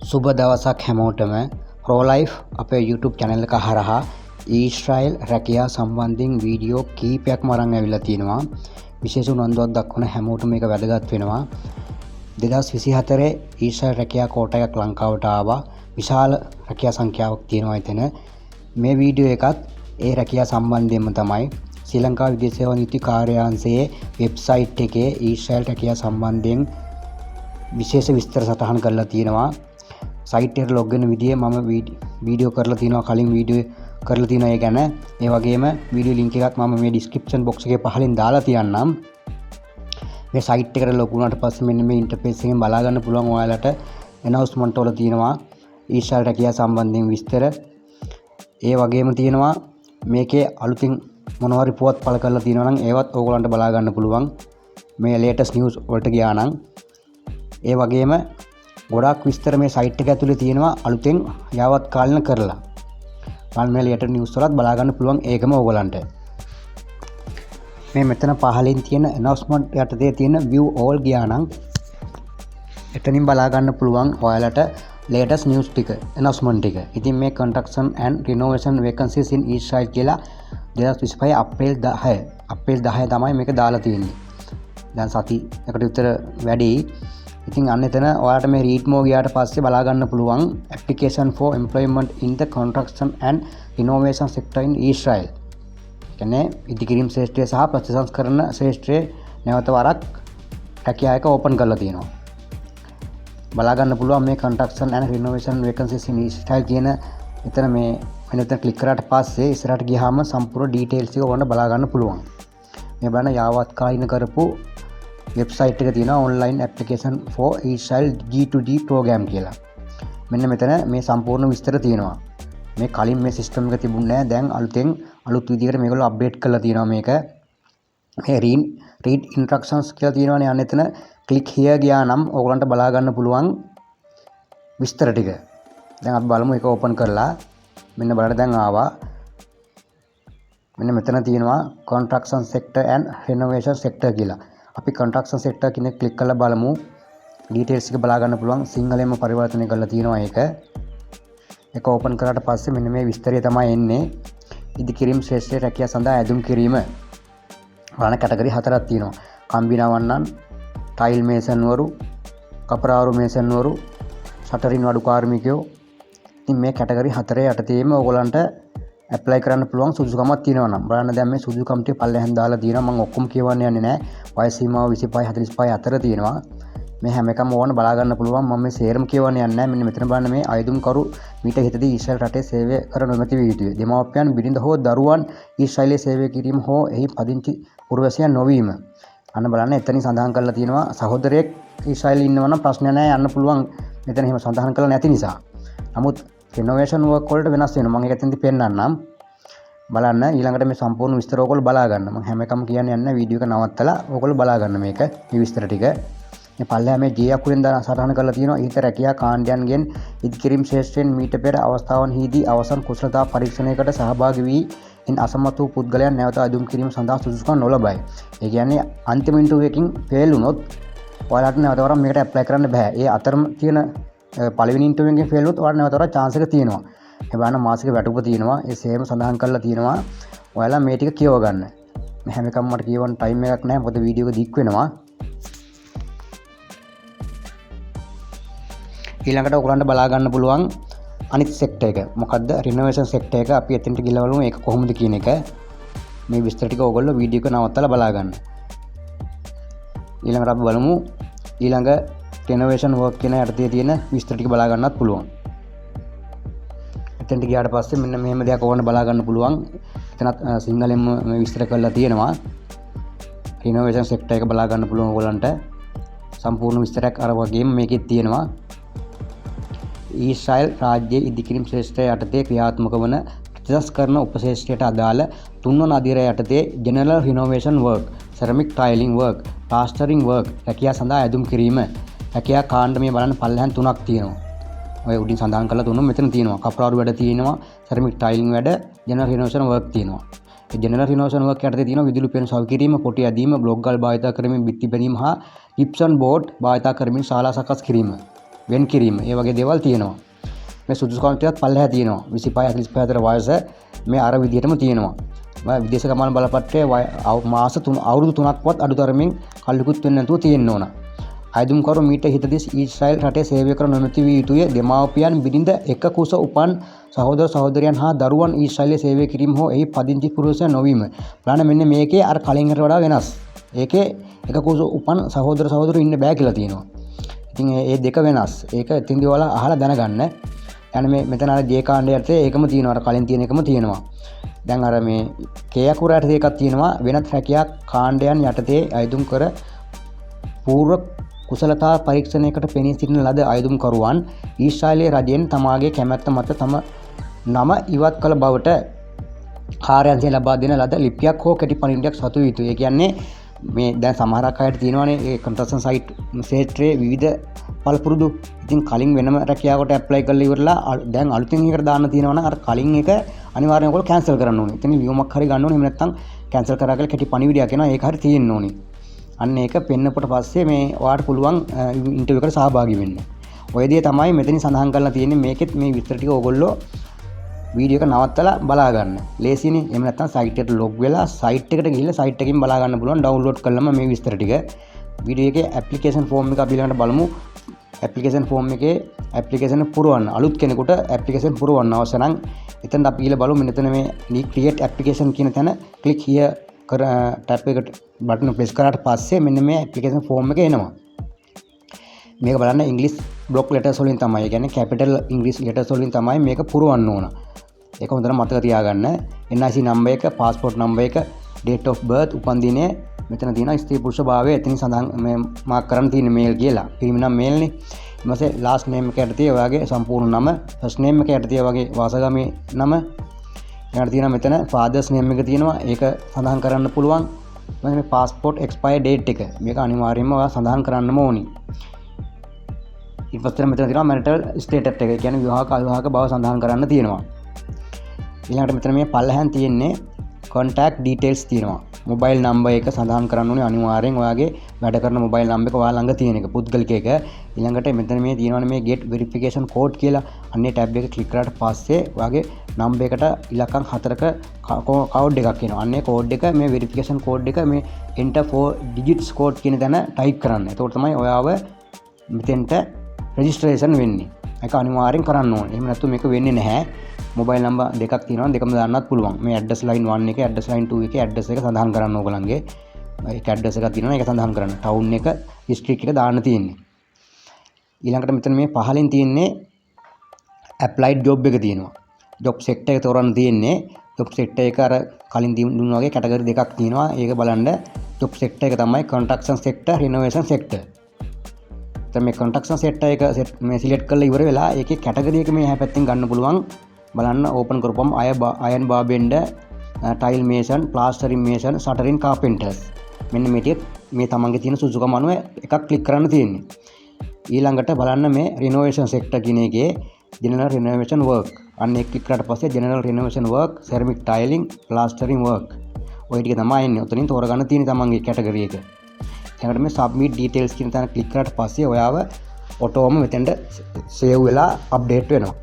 සුබ දවසක් හැමෝටම ප්‍රෝලයිෆ් අපේ YouTube channel එක හරහා ඊශ්‍රායල් රැකියා සම්බන්ධයෙන් වීඩියෝ කීපයක්ම අරන් ඇවිල්ලා තියෙනවා. විශේෂ උනන්දුවක් දක්වන හැමෝටම මේක වැදගත් වෙනවා. 2024 ඊශ්‍රායල් රැකියා කෝටයක් ලංකාවට ආවා. විශාල රැකියා සංඛ්‍යාවක් තියෙනවා එතන. මේ වීඩියෝ එකත් ඒ රැකියා සම්බන්ධයෙන්ම තමයි. ශ්‍රී ලංකා විදේශ සේවා නීති කාර්යාංශයේ වෙබ්සයිට් එකේ ඊශ්‍රායල් රැකියා සම්බන්ධයෙන් විශේෂ විස්තර සටහන් කරලා තියෙනවා. සයිට් එකට ලොග් වෙන විදිය මම වීඩියෝ කරලා තිනවා, කලින් වීඩියෝ කරලා තිනවා ඒ ගැන. ඒ වගේම වීඩියෝ ලින්ක් එකක් මම මේ ඩිස්ක්‍රිප්ෂන් බොක්ස් එකේ පහලින් දාලා තියන්නම්. මේ සයිට් එකට ලොග් වුණාට පස්සේ මෙන්න මේ ඉන්ටර්ෆේස් එකෙන් බලා ගන්න පුළුවන් ඔයාලට ඇනවුස්මන්ට් වල තියෙනවා ඊශ්‍රායල් රැකියා සම්බන්ධයෙන් විස්තර. ඒ වගේම තියෙනවා මේකේ අලුතින් මොනවා හරි පුවත් පළ කරලා තියෙනවා නම් ඒවත් ඕගොල්ලන්ට බලා ගන්න පුළුවන් මේ ලේටස්ට් නිවුස් වලට ගියා නම්. ඒ වගේම ගොඩක් විස්තර මේ සයිට් එක ඇතුලේ තියෙනවා අලුතෙන් යාවත් කාලින කරලා. මම මේ ලේටස්ට් නිවුස් වලත් බලා ගන්න පුළුවන් ඒකම ඕගොල්ලන්ට. මේ මෙතන පහලින් තියෙන announcement යටතේ තියෙන view all ගියා නම් එතනින් බලා ගන්න පුළුවන් ඔයාලට latest news ටික, announcement ටික. ඉතින් මේ construction and renovation vacancies in Israel කියලා 2025 අප්‍රේල් 10 තමයි මේක දාලා තියෙන්නේ. දැන් සතියකට විතර වැඩි. ඉතින් අන්න එතන ඔයාලට මේ read more ගියාට පස්සේ බලා ගන්න පුළුවන් application for employment in the construction and renovation sector in Israel. කියන්නේ ඉදිකිරීම ශේෂ්ත්‍රය සහ ප්‍රතිසංස්කරණ ශේෂ්ත්‍රයේ නැවත වරක් රැකියා එක ඕපන් කරලා තියෙනවා. බලා ගන්න පුළුවන් මේ construction and renovation vacancies in Israel කියන එතන මේ මෙතන ක්ලික් කරාට පස්සේ ඉස්සරහට ගියාම සම්පූර්ණ details එක ඔයාලට බලා ගන්න පුළුවන්. මේ බලන්න යාවත් කාලින කරපු වෙබ්සයිට් එක තියෙනවා online application for Israel G2G program කියලා. මෙන්න මෙතන මේ සම්පූර්ණ විස්තර තියෙනවා. මේ කලින් මේ සිස්ටම් එක තිබුණේ නැහැ. දැන් අලුත් විදිහට මේගොල්ලෝ අප්ඩේට් කරලා තියෙනවා මේක. මේ read instructions කියලා තියෙනවානේ. අන්න එතන click here ගියා නම් ඕගලන්ට බලා ගන්න පුළුවන් විස්තර ටික. දැන් අපි බලමු ඒක ඕපන් කරලා. මෙන්න බලන්න දැන් ආවා. මෙන්න මෙතන තියෙනවා construction sector and renovation sector කියලා. අපි construction sector කියන එක ක්ලික් කරලා බලමු. details එක බලා ගන්න පුළුවන්. සිංහලෙන්ම පරිවර්තනය කරලා තියෙනවා ඒක. ඒක ඕපන් කරාට පස්සේ මෙන්න මේ විස්තරය තමයි එන්නේ. ඉදිකිරීම ශ්‍රේෂ්ඨ රැකියා සඳහා ඇඳුම් කිරීම. බලන්න කැටගරි 4ක් තියෙනවා. කම්බිනවන්නන්, ටයිල් මේසන් වරු, කපරාරු මේසන් වරු, ෂටරින් වඩු කාර්මිකයෝ. ඉතින් මේ කැටගරි 4 යටතේම ඕගොල්ලන්ට ඇප්ලයි කරන්න පුළුවන් සුදුසුකමක් තියෙනවා නම් බලන්න දැන් මේ සුදුසුකම් ටික පල්ලෙහෙන් දාලා තියෙනවා. මම ඔක්කොම කියවන්න යන්නේ නැහැ. වයස සීමාව 25 45 අතර තියෙනවා. මේ හැම එකම ඕන බලා ගන්න පුළුවන්. මම මේ සේරම කියවන්න යන්නේ නැහැ. මෙන්න මෙතන බලන්න මේ අයදුම්කරු මීට හිතදී ඊශ්‍රායල් රටේ සේවය කර නොමැති විය යුතුය. දෙමාපියන් බිරිඳ හෝ දරුවන් ඊශ්‍රායලයේ සේවය කිරීම හෝ එහි පදිංචි පුරවැසියන් නොවීම. අන්න බලන්න එතනින් සඳහන් කරලා තියෙනවා සහෝදරයෙක් ඊශ්‍රායලයේ ඉන්නවා නම් ප්‍රශ්න නැහැ, යන්න පුළුවන්. මෙතන එහෙම සඳහන් කරලා නැති නිසා. නමුත් renovation work වලට වෙනස් වෙනවා. මම ඒක එතනදී පෙන්නන්නම්. බලන්න ඊළඟට මේ සම්පූර්ණ විස්තර ඕගොල්ලෝ බලා ගන්න. මම හැම එකම කියන්නේ නැහැ. වීඩියෝ එක නවත්තලා ඕගොල්ලෝ බලා ගන්න මේක. මේ විස්තර ටික. මේ පල්ලෙහා මේ J අකුරෙන් සටහන් කරලා තියෙනවා. ඊට රැකියා කාණ්ඩයන්ගෙන් ඉදිකිරීම ශේෂ්ත්‍රයෙන් මීට පෙර අවස්ථාවන්හිදී අවසන් කුසලතා පරීක්ෂණයකට සහභාගී වී ඉන් අසමත් වූ පුද්ගලයන් නැවත අයදුම් කිරීම සඳහා සුදුසුකම් නොලබයි. ඒ කියන්නේ අන්තිම ඉන්ටර්වියු එකකින් ෆේල් වුණොත් ඔයාලට නැවත වරක් මේකට ඇප්ලයි කරන්න බෑ. ඒ අතරම තියෙන පළවෙනි ඉන්ටර්වියු එකකින් ෆේල් වුණොත් ඔයාලට නැවත වරක් chance එක තියෙනවා. ඒ බලන්න මාසික වැටුප තියෙනවා. ඒ සේම සඳහන් කරලා තියෙනවා. ඔයාලා මේ ටික කියව ගන්න. මේ හැම එකම මට කියවන්න ටයිම් එකක් නැහැ. මොකද වීඩියෝ එක දික් වෙනවා. ඊළඟට ඔයගලන්ට බලා ගන්න පුළුවන් අනිත් සෙක්ටර් එක. මොකද්ද? රිනෝවේෂන් සෙක්ටර් එක. අපි එතනට ගිහලා බලමු ඒක කොහොමද කියන එක. මේ විස්තර ටික ඔයගොල්ලෝ වීඩියෝ එක නවත්තලා බලා ගන්න. ඊළඟට අපි බලමු ඊළඟ රිනෝවේෂන් වර්ක් කියන යටතේ තියෙන විස්තර ටික බලා ගන්නත් පුළුවන්. එතනට ගියාට පස්සේ මෙන්න මෙහෙම දෙයක් ඕන බලා ගන්න පුළුවන්. එතනත් සිංහලෙන්ම මේ විස්තර කරලා තියෙනවා. රිනෝවේෂන් සෙක්ටර් එක බලා ගන්න පුළුවන් ඔයගලන්ට. සම්පූර්ණ විස්තරයක් අර වගේම මේකෙත් තියෙනවා. ඊශ්‍රායල් රාජ්‍යයේ ඉදිකිරීම ශ්‍රේෂ්ඨය යටතේ ක්‍රියාත්මක වන ප්‍රතිසංස්කරණ උපශේෂ්ත්‍රයට අදාළ තුන්වන අධීරය යටතේ general renovation work, ceramic tiling work, plastering work රැකියා සඳහා ඇඳුම් කිරීම. රැකියා කාණ්ඩ මේ බලන්න පල්ලෙහාන් 3ක් තියෙනවා. ඔය උඩින් සඳහන් කරලා තුනම මෙතන තියෙනවා. කපරාරු වැඩ තියෙනවා, සෙරමික් ටයිලිං වැඩ, ජෙනරල් රිනෝවේෂන් වර්ක් තියෙනවා. ඒ ජෙනරල් රිනෝවේෂන් වර්ක් යටතේ තියෙනවා විදුලි පෙන සවි කිරීම, පොටි ඇදීම, බ්ලොක් ගල් භාවිත කරමින් බිත්ති බැඳීම හා ජිප්සම් බෝඩ් භාවිත කරමින් ශාලා සකස් කිරීම. වෙන් කිරීම ඒ වගේ දේවල් තියෙනවා. මේ සුදුසුකම් ටිකත් පල්ලෙහා තියෙනවා. 25 45 අතර වයස මේ අර විදිහටම තියෙනවා. විදේශ ගමන් බලපත්‍රය මාස 3 අවුරුදු 3ක්වත් අඩුතරමින් කල්ලිකුත් වෙන්නේ නැතුව තියෙන්න ඕන. අයදුම්කරු මීට හිතදී ඊශ්‍රායල් රටේ සේවය කර නොමැති විය යුතුය. දෙමාපියන් බිරිඳ එක කුස උපන් සහෝදර සහෝදරයන් හා දරුවන් ඊශ්‍රායලයේ සේවය කිරීම හෝ එහි පදිංචි පුරුෂයන් නොවීම. බලන්න මෙන්න මේකේ අර කලින් එකට වඩා වෙනස්. ඒකේ එක කුස උපන් සහෝදර සහෝදරයෝ ඉන්න බෑ කියලා තියෙනවා. ඉතින් ඒ දෙක වෙනස්. ඒක ඉතින්දී ඔයාලා අහලා දැනගන්න. يعني මේ මෙතන අර ජේ කාණ්ඩයට ඒකම තියෙනවා. අර කලින් තියෙන එකම තියෙනවා. දැන් අර මේ කේයකුරාට එකක් තියෙනවා. වෙනත් රැකියා කාණ්ඩයන් යටතේ අයදුම් කර පූර්ව කුසලතා පරීක්ෂණයකට පෙනී සිටින ලද අයදුම්කරුවන් ඊශ්‍රායලයේ රජයෙන් තමාගේ කැමැත්ත මත තම නම ඉවත් කළ බවට කාර්යාංශයෙන් ලබා දෙන ලද ලිපියක් හෝ කෙටි පණිවිඩයක් සතු යුතුය. ඒ කියන්නේ මේ දැන් සමහරක් අයට තියෙනවානේ ඒ කන්ස්ට්‍රක්ෂන් සයිට් ක්ෂේත්‍රයේ විවිධ පළපුරුදු. ඉතින් කලින් වෙනම රැකියාවකට ඇප්ලයි කරලා ඉවරලා දැන් අලුතෙන් එකකට දාන්න තියෙනවා නම් අර කලින් එක අනිවාර්යයෙන්ම ඔයගොල්ලෝ කැන්සල් කරන්න ඕනේ. එතන වියුමක් හරි ගන්න ඕනේ. එහෙම නැත්නම් කැන්සල් කරා කියලා කෙටි පණිවිඩයක් එනවා. ඒක හරි තියෙන්න ඕනේ. අන්න ඒක පෙන්නකොට පස්සේ මේ ඔයාලට පුළුවන් ඉන්ටර්විව් එකට සහභාගී වෙන්න. ඔය දේ තමයි මෙතනින් සඳහන් කරලා තියෙන්නේ. මේකෙත් මේ විස්තර ටික ඕගොල්ලෝ වීඩියෝ එක නවත්තලා බලා ගන්න. ලේසිනේ. එහෙම නැත්නම් සයිට් එකට ලොග් වෙලා සයිට් එකට ගිහිල්ලා සයිට් එකකින් බලා ගන්න පුළුවන් ඩවුන්ලෝඩ් කළාම මේ විස්තර ටික. වීඩියෝ එකේ ඇප්ලිකේෂන් ෆෝම් එක අපි ළඟට බලමු. ඇප්ලිකේෂන් ෆෝම් එකේ ඇප්ලිකේෂන් පුරවන්න. අලුත් කෙනෙකුට ඇප්ලිකේෂන් පුරවන්න අවශ්‍ය නම් එතන අපි ගිහලා බලමු. මෙතන මේ ක්‍රියේට් ඇප්ලිකේෂන් කියන තැන ක්ලික් here කර ටැප් එකට බටන් ප්‍රෙස් කරාට පස්සේ මෙන්න මේ ඇප්ලිකේෂන් ෆෝම් එක එනවා. මේක බලන්න ඉංග්‍රීසි බ්ලොක් ලෙටර්ස් වලින් තමයි. ඒ කියන්නේ කැපිටල් ඉංග්‍රීසි ලෙටර්ස් වලින් තමයි මේක පුරවන්න ඕන. ඒක හොඳට මතක තියාගන්න. NIC නම්බර් එක, පාස්පෝර්ට් නම්බර් එක, date of birth උපන්දිනය මෙතන තියෙනවා. ස්ත්‍රී පුරුෂ භාවය එතනින් සඳහන් මේ මාක් කරන්න තියෙන මේල් කියලා. පිරිමි නම් මේල්නේ. ඊට පස්සේ ලාස්ට් නේම් එක යටතේ ඔයාගේ සම්පූර්ණ නම, ෆස්ට් නේම් එක යටතේ ඔයාගේ වාසගාමී නම ඊට තියෙනවා. මෙතන ෆාදර්ස් නේම් එක තියෙනවා. ඒක සඳහන් කරන්න පුළුවන්. මේ පාස්පෝර්ට් එක්ස්පයර් ඩේට් එක මේක අනිවාර්යයෙන්ම ඔයා සඳහන් කරන්නම ඕනි. ඊට පස්සේ මෙතන තියෙනවා මැරිටල් ස්ටේටස් එක. ඒ කියන්නේ විවාහක අවිවාහක බව සඳහන් කරන්න තියෙනවා. ඊළඟට මෙතන මේ පල්ලෙහාන් තියෙන්නේ contact details තියෙනවා. මොබයිල් නම්බර් එක සඳහන් කරන්න ඕනේ අනිවාර්යෙන්. ඔයාගේ වැඩ කරන මොබයිල් නම්බර් එක ඔයා ළඟ තියෙන එක පුද්ගලික එක. ඊළඟට මෙතන මේ තියෙනවානේ මේ get verification code කියලා. අන්නේ ටැබ් එක ක්ලික් කරාට පස්සේ ඔයාගේ නම්බර් එකට ඉලක්කම් 4ක කෝඩ් එකක් එනවා. අන්නේ කෝඩ් එක මේ verification code එක මේ enter 4 digits code කියන තැන ටයිප් කරන්න. එතකොට තමයි ඔයාව මෙතෙන්ට registration වෙන්නේ. ඒක අනිවාර්යෙන් කරන්න ඕනේ. එහෙම නැත්නම් මේක වෙන්නේ නැහැ. මොබයිල් නම්බර් දෙකක් තියෙනවා. දෙකම දාන්නත් පුළුවන්. මේ ඇඩ්‍රස් ලයින් 1 එකේ ඇඩ්‍රස් ලයින් 2 එකේ ඇඩ්‍රස් එක සඳහන් කරන්න ඕගොල්ලන්ගේ. ඒක ඇඩ්‍රස් එකක් තියෙනවා. ඒක සඳහන් කරන්න. ටවුන් එක, ඩිස්ට්‍රික්ට් එක දාන්න තියෙන්නේ. ඊළඟට මෙතන මේ පහලින් තියෙන්නේ ඇප්ලයිඩ් ජොබ් එක තියෙනවා. ජොබ් සෙක්ටර් එක තෝරන්න තියෙන්නේ. ජොබ් සෙක්ටර් එක අර කලින් දුන්නා වගේ කැටගරි දෙකක් තියෙනවා. ඒක බලන්න ජොබ් සෙක්ටර් එක තමයි කන්ස්ට්‍රක්ෂන් සෙක්ටර්, රිනෝවේෂන් සෙක්ටර්. දැන් මේ කන්ස්ට්‍රක්ෂන් සෙක්ටර් එක මේ සිලෙක්ට් කරලා ඉවර වෙලා ඒකේ කැටගරි එක මේ හැපැත්තෙන් ගන්න පුළුවන්. බලන්න ඕපන් කරපුවම අයන් බාබෙන්ඩ, ටයිල් මේසන්, ප්ලාස්ටරින් මේසන්, ෂටරින් කාපෙන්ටර්ස්. මෙන්න මේ ටික මේ තමන්ගේ තියෙන සුසුකම අනුව එකක් ක්ලික් කරන්න තියෙන්නේ. ඊළඟට බලන්න මේ රිනෝවේෂන් සෙක්ටර් කියන එකේ ජෙනරල් රිනෝවේෂන් වර්ක්. අන්න එක ක්ලික් කරාට පස්සේ general renovation work, ceramic ටයිලින්, ප්ලාස්ටරින් work. ඔය ටික තමයි එන්නේ. උතනින් තෝරගන්න තියෙන තමන්ගේ කැටගරි එක. ඊළඟට මේ සබ්මිට් ඩීටේල්ස් කියන තැන ක්ලික් කරාට පස්සේ ඔයාව ඔටෝම මෙතෙන්ට සේව් වෙලා අප්ඩේට් වෙනවා.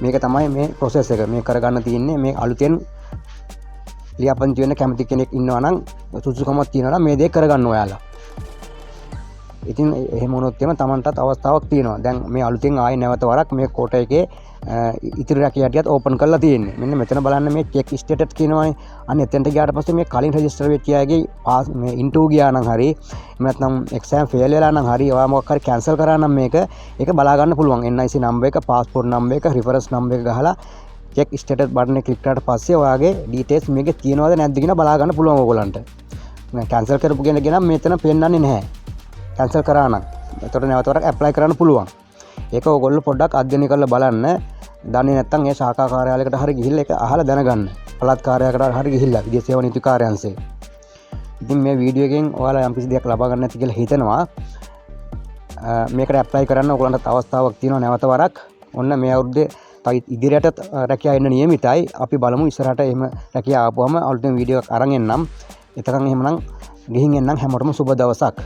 මේක තමයි මේ ප්‍රොසෙස් එක. මේ කරගන්න තියෙන්නේ මේ අලුතෙන් ලියාපදිංචි වෙන්න කැමති කෙනෙක් ඉන්නවා නම් සුසුකමක් තියෙනවා නම් මේ දේ කරගන්න ඔයාලා. ඉතින් එහෙම වුණොත් එම Tamanටත් අවස්ථාවක් තියෙනවා. දැන් මේ අලුතෙන් ආයෙ නැවත වරක් මේ කෝට එකේ ඉතිරි රැකියාටියත් ඕපන් කරලා තියෙන්නේ. මෙන්න මෙතන බලන්න මේ චෙක් ස්ටේටස් කියනවානේ. අන්න එතෙන්ට ගියාට පස්සේ මේ කලින් රෙජිස්ටර් වෙච්ච අයගේ මේ ඉන්ටර්විව් ගියා නම් හරි එහෙම නැත්නම් එක්සෑම් ෆේල් වෙලා නම් හරි ඔයා මොකක් හරි කැන්සල් කරා නම් මේක බලා ගන්න පුළුවන්. NIC නම්බර් එක, පාස්පෝර්ට් නම්බර් එක, රිෆරන්ස් නම්බර් එක ගහලා චෙක් ස්ටේටස් බටන් එක ක්ලික් කරාට පස්සේ ඔයාගේ ඩීටේල්ස් මේකේ තියෙනවද නැද්ද කියන බලා ගන්න පුළුවන් ඕගොල්ලන්ට. මම කැන්සල් කරපු කෙනෙක් නම් මෙතන පෙන්නන්නේ නැහැ. කැන්සල් කරා නම්. එතකොට නැවත වරක් ඇප්ලයි කරන්න පුළුවන්. ඒක ඕගොල්ලෝ පොඩ්ඩක් අධ්‍යයනය කරලා බලන්න. දන්නේ නැත්නම් ඒ ශාඛා කාර්යාලයකට හරි ගිහිල්ලා ඒක අහලා දැනගන්න. පළාත් කාර්යාලයකට හරි ගිහිල්ලා විදේශ සේවා නීති කාර්යාංශයේ. ඉතින් මේ වීඩියෝ එකෙන් ඔයාලා යම් කිසි දෙයක් ලබා ගන්න නැති කියලා හිතනවා. මේකට ඇප්ලයි කරන්න ඔයගොල්ලන්ට අවස්ථාවක් තියෙනවා නැවත වරක්. ඔන්න මේ අවුරුද්දේ තව ඉදිරියට රැකියාව එන්න නියමිතයි. අපි බලමු ඉස්සරහට එහෙම රැකියාව ආපුවම අලුතෙන් වීඩියෝ එකක් අරන් එන්නම්. එතකන් එහෙමනම් ගිහින් එන්නම්. හැමෝටම සුබ දවසක්.